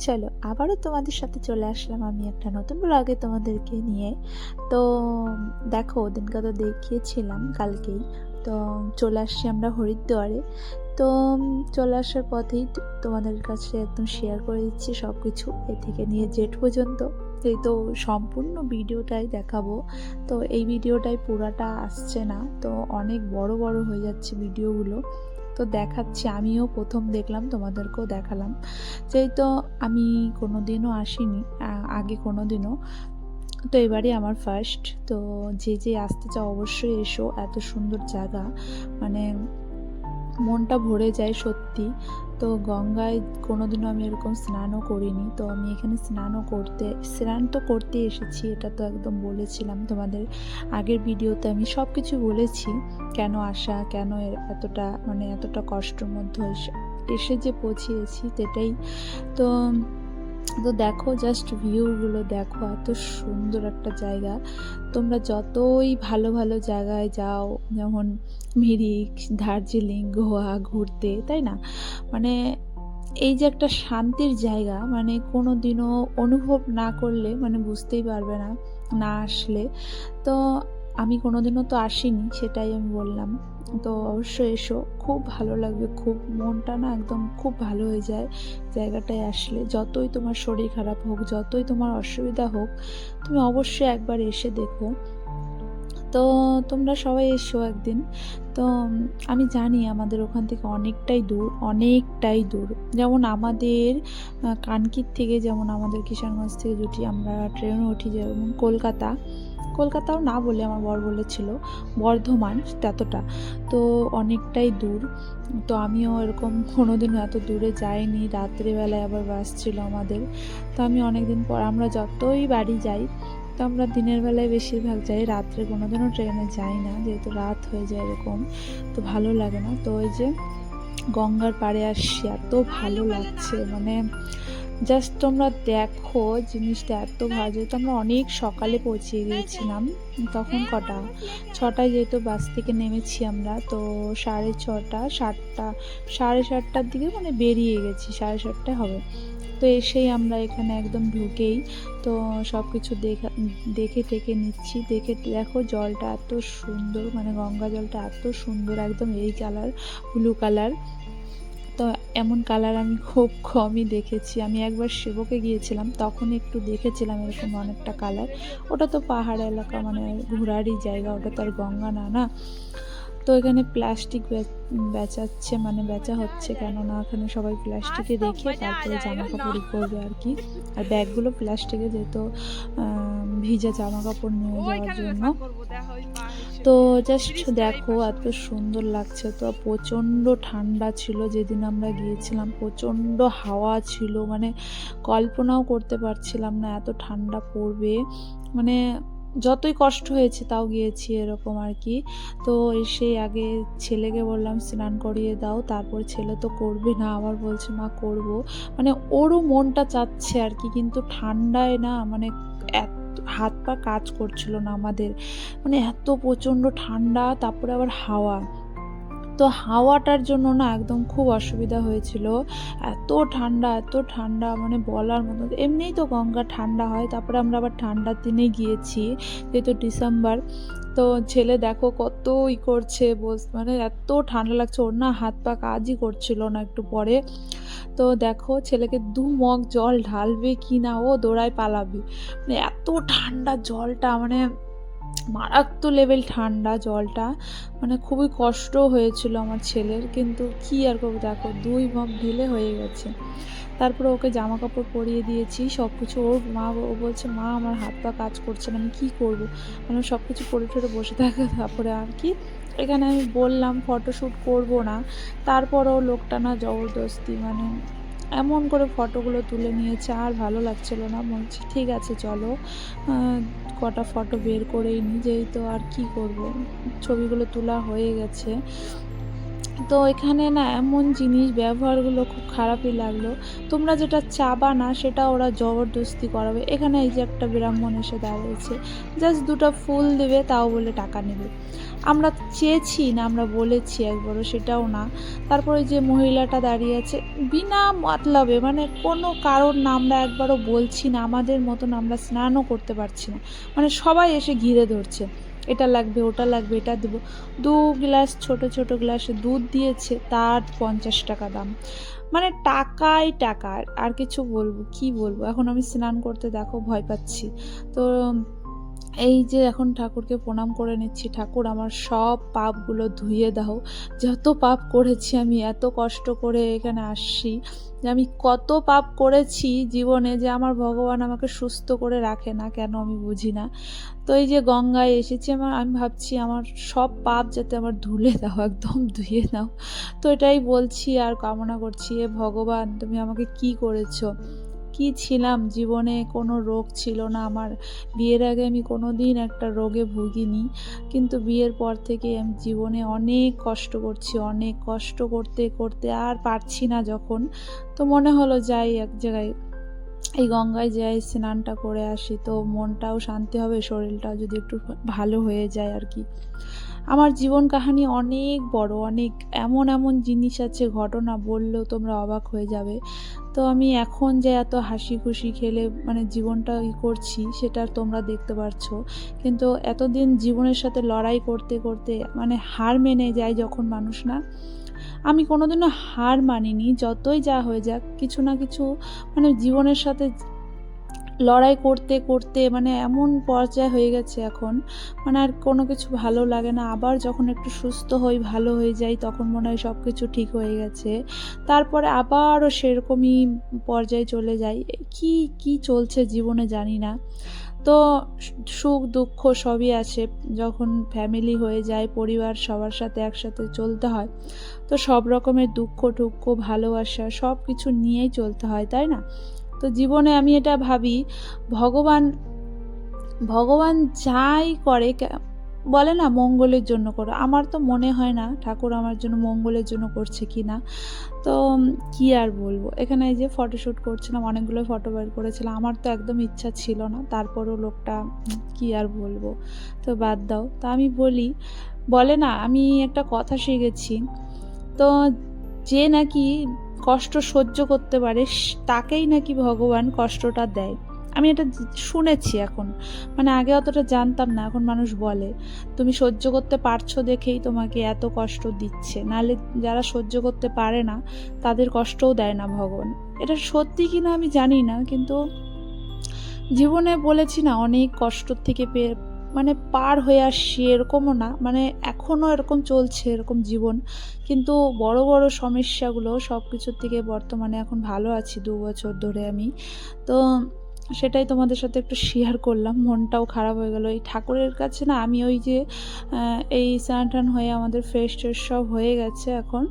চলো আবারও তোমাদের সাথে চলে আসলাম আমি একটা নতুন ব্লগে তোমাদেরকে নিয়ে। তো দেখো ওদিনকে তো দেখিয়েছিলাম কালকেই। তো চলে আসছি আমরা হরিদ্বারে। তো চলে আসার পথেই তোমাদের কাছে একদম শেয়ার করে দিচ্ছি সব কিছু এ থেকে নিয়ে জেড পর্যন্ত। এই তো সম্পূর্ণ ভিডিওটাই দেখাবো। তো এই ভিডিওটাই পুরাটা আসছে না, তো অনেক বড় বড় হয়ে যাচ্ছে ভিডিওগুলো। তো দেখাচ্ছি, আমিও প্রথম দেখলাম, তোমাদেরকেও দেখালাম। যেহেতু আমি কোনো দিনও আসিনি আগে কোনো দিনও, তো এবারই আমার ফার্স্ট। তো যে আসতে চাও অবশ্যই এসো, এত সুন্দর জায়গা, মানে মনটা ভরে যায় সত্যি। তো গঙ্গায় কোনোদিনও আমি এরকম স্নানও করিনি, তো আমি এখানে স্নান তো করতে এসেছি, এটা তো একদম বলেছিলাম তোমাদের আগের ভিডিওতে, আমি সব কিছু বলেছি কেন আসা, কেন এতটা কষ্টের মধ্যে এসে যে পৌঁছিয়েছি সেটাই। তো তো দেখো, জাস্ট ভিউগুলো দেখো, এত সুন্দর একটা জায়গা। তোমরা যতই ভালো ভালো জায়গায় যাও, যেমন মিরিক, দার্জিলিং, গোয়া ঘুরতে, তাই না, মানে এই যে একটা শান্তির জায়গা, মানে কোনো দিনও অনুভব না করলে মানে বুঝতেই পারবে না, না আসলে। তো আমি কোনোদিনও তো আসিনি, সেটাই আমি বললাম। তো অবশ্যই এসো, খুব ভালো লাগবে, খুব মনটা না একদম খুব ভালো হয়ে যায় জায়গাটায় আসলে। যতই তোমার শরীর খারাপ হোক, যতই তোমার অসুবিধা হোক, তুমি অবশ্যই একবার এসে দেখো। তো তোমরা সবাই এসো একদিন। তো আমি জানি আমাদের ওখান থেকে অনেকটাই দূর। যেমন আমাদের কানকির থেকে, যেমন আমাদের কিষানগঞ্জ থেকে যদি আমরা ট্রেনে উঠি, যেমন কলকাতাও না বলে আমার বর বলেছিল বর্ধমান, ততটা তো অনেকটাই দূর। তো আমিও এরকম কোনোদিনও এত দূরে যাইনি, রাত্রেবেলায় আবার বাস ছিল আমাদের। তো আমি অনেকদিন পর, আমরা যতই বাড়ি যাই, তো আমরা দিনের বেলায় বেশিরভাগ যাই, রাত্রে কোনোদিনও ট্রেনে যাই না, যেহেতু রাত হয়ে যায় এরকম, তো ভালো লাগে না। তো ওই যে গঙ্গার পাড়ে আসছি, এত ভালো লাগছে, মানে জাস্ট তোমরা দেখো জিনিসটা এত ভালো। যেহেতু আমরা অনেক সকালে পৌঁছে গিয়েছিলাম, তখন কটা 6টায় যেহেতু বাস থেকে নেমেছি আমরা, তো 6:30 7টা, 7:30টার দিকে মানে বেরিয়ে গেছি, 7:30 হবে। তো এসেই আমরা এখানে একদম ঢুকেই তো সব কিছু দেখে টেকে নিচ্ছি। দেখো জলটা এত সুন্দর, মানে গঙ্গা জলটা এত সুন্দর, একদম এই কালার, ব্লু কালার। তো এমন কালার আমি খুব কমই দেখেছি। আমি একবার সেবকে গিয়েছিলাম, তখন একটু দেখেছিলাম এরকম অনেকটা কালার। ওটা তো পাহাড় এলাকা, মানে ঘোরারই জায়গা, ওটা তো আর গঙ্গা না, না। তো এখানে প্লাস্টিক বেচাচ্ছে, মানে বেচা হচ্ছে, কেননা এখানে সবাই প্লাস্টিকে রেখে তারপরে জামা কাপড় করবে আর কি। আর ব্যাগগুলো প্লাস্টিকে, যেহেতু ভিজা জামা কাপড় নিয়ে যাওয়ার জন্য। তো জাস্ট দেখো এত সুন্দর লাগছে। তো প্রচণ্ড ঠান্ডা ছিল যেদিন আমরা গিয়েছিলাম, প্রচণ্ড হাওয়া ছিল, মানে কল্পনাও করতে পারছিলাম না এত ঠান্ডা পড়বে। মানে যতই কষ্ট হয়েছে তাও গিয়েছি এরকম আর কি। তো এসে আগে ছেলেকে বললাম স্নান করিয়ে দাও, তারপর ছেলে তো করবে না, আবার বলছে মা করব, মানে ওরও মনটা চাচ্ছে আর কি। কিন্তু ঠান্ডায় না, মানে হাত পা কাজ করছিল না আমাদের, মানে এত প্রচণ্ড ঠান্ডা, তারপরে আবার হাওয়া। তো হাওয়াটার জন্য না একদম খুব অসুবিধা হয়েছিল। এত ঠান্ডা মানে বলার মতো। এমনিই তো গঙ্গা ঠান্ডা হয়, তারপরে আমরা আবার ঠান্ডার দিনে গিয়েছি, যেহেতু ডিসেম্বর। তো ছেলে দেখো কত করছে, মানে এত ঠান্ডা লাগছে, ওর না হাত পা কাজই করছিল না একটু পরে। তো দেখো ছেলেকে 2 মগ জল ঢালবে কি না, ও দৌড়ায় পালাবে, মানে এত ঠান্ডা জলটা, মানে মারাত্মক লেভেল ঠান্ডা জলটা। মানে খুবই কষ্ট হয়েছিল আমার ছেলের, কিন্তু কি আর করবো, দেখো 2 মগ ঢেলে হয়ে গেছে। তারপরে ওকে জামা কাপড় পরিয়ে দিয়েছি সব কিছু। ও বলছে মা আমার হাত পা কাজ করছে না, আমি কী করবো, মানে সব কিছু পরে ঠরে বসে থাকে। তারপরে আর কি, এখানে আমি বললাম ফটোশ্যুট করবো না, তারপরেও লোকটা না জবরদস্তি, মানে এমন করে ফটোগুলো তুলে নিয়েছে, আর ভালো লাগছিল না। বলছি ঠিক আছে চলো কটা ফটো বের করেই নিই, যেহেতু আর কি করব, ছবিগুলো তোলা হয়ে গেছে। তো এখানে না এমন জিনিস ব্যবহারগুলো খুব খারাপই লাগলো। তোমরা যেটা চাবা না সেটা ওরা জবরদস্তি করাবে। এখানে এই যে একটা ব্রাহ্মণ এসে দাঁড়িয়েছে। জাস্ট ২ টা ফুল দেবে তাও বলে টাকা নেবে। আমরা চেয়েছি না আমরা বলেছি একবারও সেটাও না। তারপর ওই যে মহিলাটা দাঁড়িয়ে আছে বিনা মতলবে মানে কোনো কারণ না আমরা একবারও বলছি না। আমাদের মতন আমরা স্নানও করতে পারছি না। মানে সবাই এসে ঘিরে ধরছে। এটা লাগবে, ওটা লাগবে, এটা দেবো। ২ গ্লাস ছোট, ছোট গ্লাসে দুধ দিয়েছে তার ৳৫০ দাম। মানে টাকাই টাকা। আর কিছু বলবো কি বলবো? এখন আমি স্নান করতে দেখো ভয় পাচ্ছি। তো এই যে এখন ঠাকুরকে প্রণাম করে নিচ্ছি, ঠাকুর আমার সব পাপগুলো ধুইয়ে দাও। যত পাপ করেছি আমি এত কষ্ট করে এখানে আসছি যে আমি কত পাপ করেছি জীবনে যে আমার ভগবান আমাকে সুস্থ করে রাখে না কেন আমি বুঝি না। তো এই যে গঙ্গায় এসেছি আমি ভাবছি আমার সব পাপ যাতে আমার ধুলে দাও, একদম ধুইয়ে দাও। তো এটাই বলছি আর কামনা করছি, এ ভগবান তুমি আমাকে কি করেছো? কি ছিলাম জীবনে কোনো রোগ ছিল না আমার। বিয়ের আগে আমি কোনোদিন একটা রোগে ভুগিনি। কিন্তু বিয়ের পর থেকে আমি জীবনে অনেক কষ্ট করছি। অনেক কষ্ট করতে, করতে আর পারছি না যখন, তো মনে হলো যাই এক জায়গায় এই গঙ্গায় যাই স্নানটা করে আসি তো মনটাও শান্তি হবে, শরীরটাও যদি একটু ভালো হয়ে যায় আর কি। আমার জীবন কাহিনী অনেক বড়, অনেক এমন এমন জিনিস আছে, ঘটনা বললেও তোমরা অবাক হয়ে যাবে। তো আমি এখন যে এত হাসি খুশি খেলে মানে জীবনটা করছি সেটা তোমরা দেখতে পারছো। কিন্তু এতদিন জীবনের সাথে লড়াই করতে করতে মানে হার মেনে যায় যখন মানুষ না, আমি কোনোদিনও হার মানিনি। যতই যা হয়ে যাক কিছু না কিছু মানে জীবনের সাথে লড়াই করতে করতে মানে এমন পর্যায়ে হয়ে গেছে এখন, মানে আর কোনো কিছু ভালো লাগে না। আবার যখন একটু সুস্থ হই, ভালো হয়ে যাই, তখন মনে হয় সব কিছু ঠিক হয়ে গেছে। তারপরে আবারও সেরকমই পর্যায়ে চলে যাই। কি কি চলছে জীবনে জানি না। তো সুখ দুঃখ সবই আছে। যখন ফ্যামিলি হয়ে যায়, পরিবার সবার সাথে একসাথে চলতে হয়, তো সব রকমের দুঃখ টুক্ষ ভালোবাসা সব কিছু নিয়েই চলতে হয়, তাই না? তো জীবনে আমি এটা ভাবি, ভগবান ভগবান যাই করে বলে না মঙ্গলের জন্য করো। আমার তো মনে হয় না ঠাকুর আমার জন্য মঙ্গলের জন্য করছে কি না। তো কি আর বলবো, এখানে এই যে ফটোশ্যুট করছিলাম, অনেকগুলো ফটো বের করেছিলাম। আমার তো একদম ইচ্ছা ছিল না, তারপরও লোকটা কি আর বলবো, তো বাদ দাও। তা আমি বলি, বলে না আমি একটা কথা শিখেছি, তো যে নাকি কষ্ট সহ্য করতে পারে তাকেই নাকি ভগবান কষ্টটা দেয়। আমি এটা শুনেছি এখন, মানে আগে অতটা জানতাম না, এখন মানুষ বলে তুমি সহ্য করতে পারছো দেখেই তোমাকে এত কষ্ট দিচ্ছে, নাহলে যারা সহ্য করতে পারে না তাদের কষ্টও দেয় না ভগবান। এটা সত্যি কিনা আমি জানি না, কিন্তু জীবনে বলেছি না অনেক কষ্ট থেকে মানে পার হয়ে আসছি এরকমও না, মানে এখনও এরকম চলছে এরকম জীবন, কিন্তু বড় বড় সমস্যাগুলো সব কিছুর থেকে বর্তমানে এখন ভালো আছি ২ বছর ধরে আমি। তো সেটাই তোমাদের সাথে একটু শেয়ার করলাম, মনটাও খারাপ হয়ে গেল। এই ঠাকুরের কাছে না আমি ওই যে এই স্নান টান হয়ে আমাদের ফ্রেশ ট্রেশ সব হয়ে গেছে, এখন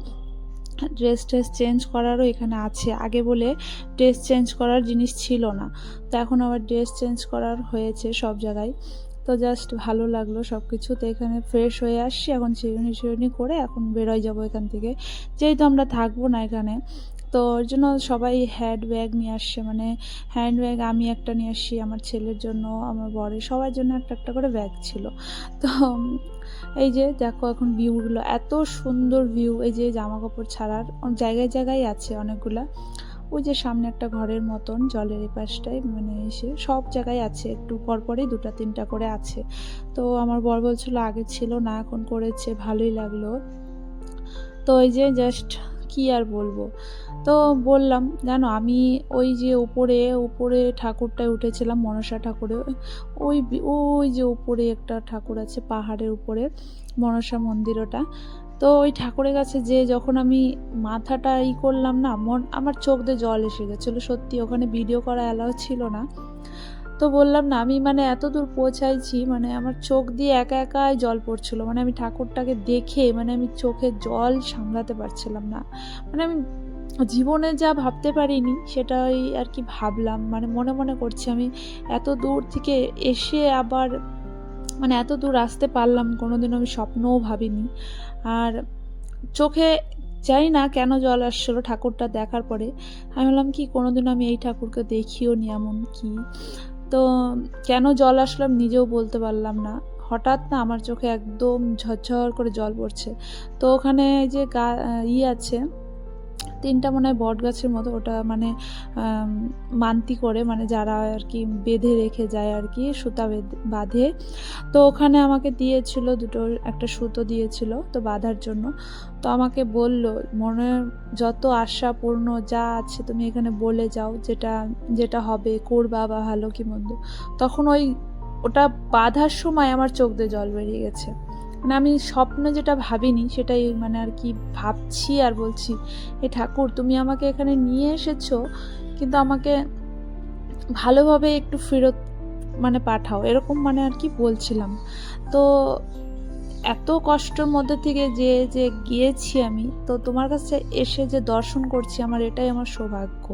ড্রেস ট্রেস চেঞ্জ করারও এখানে আছে। আগে বলে ড্রেস চেঞ্জ করার জিনিস ছিল না, তো এখন আবার ড্রেস চেঞ্জ করার হয়েছে সব জায়গায়। তো জাস্ট ভালো লাগলো সব কিছু। তো এখানে ফ্রেশ হয়ে আসছি, এখন চিরুনি করে এখন বেরোয় যাবো এখান থেকে, যেহেতু আমরা থাকবো না এখানে। তো ওর জন্য সবাই হ্যান্ড ব্যাগ নিয়ে আসছে, মানে হ্যান্ড ব্যাগ আমি একটা নিয়ে আসছি, আমার ছেলের জন্য, আমার বরের, সবার জন্য একটা একটা করে ব্যাগ ছিল। তো এই যে দেখো এখন ভিউগুলো এত সুন্দর ভিউ, এই যে জামা কাপড় ছাড়ার জায়গায় জায়গায় আছে অনেকগুলা। ওই যে সামনে একটা ঘরের মতন জলের এই পাশটায় মানে এসে সব জায়গায় আছে, একটু পরপরই ২টা ৩টা করে আছে। তো আমার বর বলছিল আগে ছিল না, এখন করেছে, ভালোই লাগলো। তো এই যে জাস্ট কি আর বলবো, তো বললাম জানো আমি ওই যে উপরে উপরে ঠাকুরটায় উঠেছিলাম, মনসা ঠাকুরে, ওই ওই যে উপরে একটা ঠাকুর আছে পাহাড়ের উপরে, মনসা মন্দির ওটা। তো ওই ঠাকুরের কাছে যে যখন আমি মাথাটা করলাম না, আমার চোখ দিয়ে জল এসে গেছিলো সত্যি। ওখানে ভিডিও করা অ্যালাউ ছিল না, তো বললাম না আমি মানে এত দূর পৌঁছাইছি, মানে আমার চোখ দিয়ে একা একাই জল পড়ছিলো, মানে আমি ঠাকুরটাকে দেখে মানে আমি চোখে জল সামলাতে পারছিলাম না। মানে আমি জীবনে যা ভাবতে পারিনি সেটাই আর কি ভাবলাম, মানে মনে মনে করছি আমি এত দূর থেকে এসে আবার মানে এত দূর আসতে পারলাম, কোনোদিনও আমি স্বপ্নও ভাবিনি। আর চোখে জানি না কেন জল আসছিলো ঠাকুরটা দেখার পরে। আমি ভাবলাম কি কোনোদিন আমি এই ঠাকুরকে দেখিও নি, এমন কি। তো কেন জল আসলো আমি নিজেও বলতে পারলাম না। হঠাৎ না আমার চোখে একদম ঝরঝর করে জল পড়ছে। তো ওখানে যে আছে ৩টা মনে হয় বটগাছের মতো, ওটা মানে মান্তি করে, মানে যারা আর কি বেঁধে রেখে যায় আর কি, সুতা বাঁধে। তো ওখানে আমাকে দিয়েছিল একটা সুতো দিয়েছিল তো বাঁধার জন্য। তো আমাকে বলল, মনে যত আশা পূর্ণ যা আছে তুমি এখানে বলে যাও, যেটা যেটা হবে করবা বা ভালো কি মন্দ। তখন ওটা বাঁধার সময় আমার চোখ দিয়ে জল বেরিয়ে গেছে। মানে আমি স্বপ্নে যেটা ভাবিনি সেটাই মানে আর কি ভাবছি আর বলছি, এ ঠাকুর তুমি আমাকে এখানে নিয়ে এসেছো, কিন্তু আমাকে ভালোভাবে একটু ফেরত মানে পাঠাও, এরকম মানে আর কি বলছিলাম। তো এত কষ্টের মধ্যে থেকে যে গিয়েছি আমি, তো তোমার কাছে এসে যে দর্শন করছি, আমার এটাই আমার সৌভাগ্য।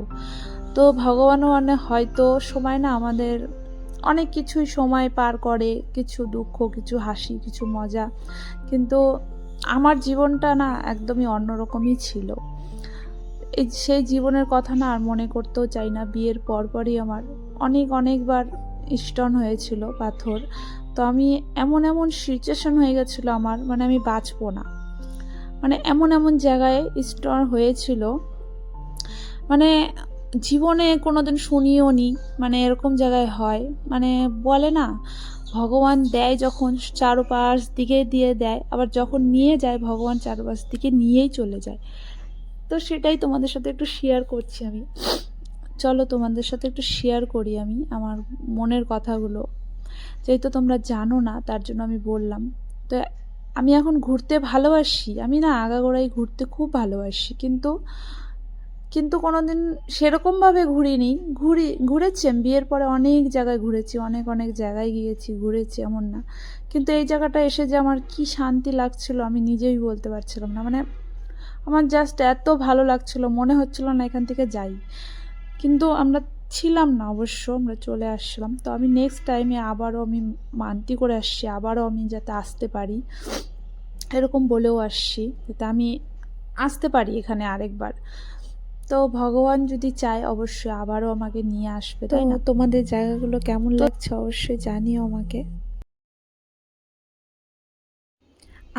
তো ভগবানও মানে হয়তো সময় না আমাদের অনেক কিছুই সময় পার করে, কিছু দুঃখ, কিছু হাসি, কিছু মজা, কিন্তু আমার জীবনটা না একদমই অন্যরকমই ছিল। সেই জীবনের কথা না আর মনে করতেও চাই না। বিয়ের পরপরই আমার অনেকবার স্টোন হয়েছিল পাথর। তো আমি এমন সিচুয়েশন হয়ে গেছিলো আমার, মানে আমি বাঁচবো না, মানে এমন জায়গায় স্টোন হয়েছিল, মানে জীবনে কোনোদিন শুনিও নি, মানে এরকম জায়গায় হয়। মানে বলে না, ভগবান দেয় যখন চারপাশ দিকে দিয়ে দেয়, আবার যখন নিয়ে যায় ভগবান চারপাশ দিকে নিয়েই চলে যায়। তো সেটাই তোমাদের সাথে একটু শেয়ার করছি আমি। চলো তোমাদের সাথে একটু শেয়ার করি আমি আমার মনের কথাগুলো, যেহেতু তোমরা জানো না তার জন্য আমি বললাম। তো আমি এখন ঘুরতে ভালোবাসি, আমি না আগাগোড়াই ঘুরতে খুব ভালোবাসি, কিন্তু কোনোদিন সেরকমভাবে ঘুরিনি। ঘুরেছি আমি বিয়ের পরে অনেক জায়গায় ঘুরেছি, অনেক জায়গায় গিয়েছি, ঘুরেছি, এমন না। কিন্তু এই জায়গাটা এসে যে আমার কি শান্তি লাগছিল আমি নিজেই বলতে পারছিলাম না। মানে আমার জাস্ট এত ভালো লাগছিল, মনে হচ্ছিল না এখান থেকে যাই। কিন্তু আমরা ছিলাম না অবশ্য, আমরা চলে আসলাম। তো আমি নেক্সট টাইমে আবারও আমি মানতি করে আসছি, আবারও আমি যাতে আসতে পারি, এরকম বলেও আসছি যাতে আমি আসতে পারি এখানে আরেকবার। তো ভগবান যদি চায় অবশ্যই আবারও আমাকে নিয়ে আসবে, তাই না? তোমাদের জায়গাগুলো কেমন লাগছে অবশ্যই জানিও আমাকে।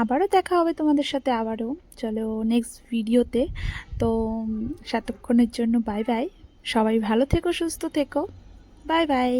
আবারও দেখা হবে তোমাদের সাথে, আবারও চলো নেক্সট ভিডিওতে। তো ততক্ষণের জন্য বাই বাই, সবাই ভালো থেকো, সুস্থ থেকো, বাই বাই।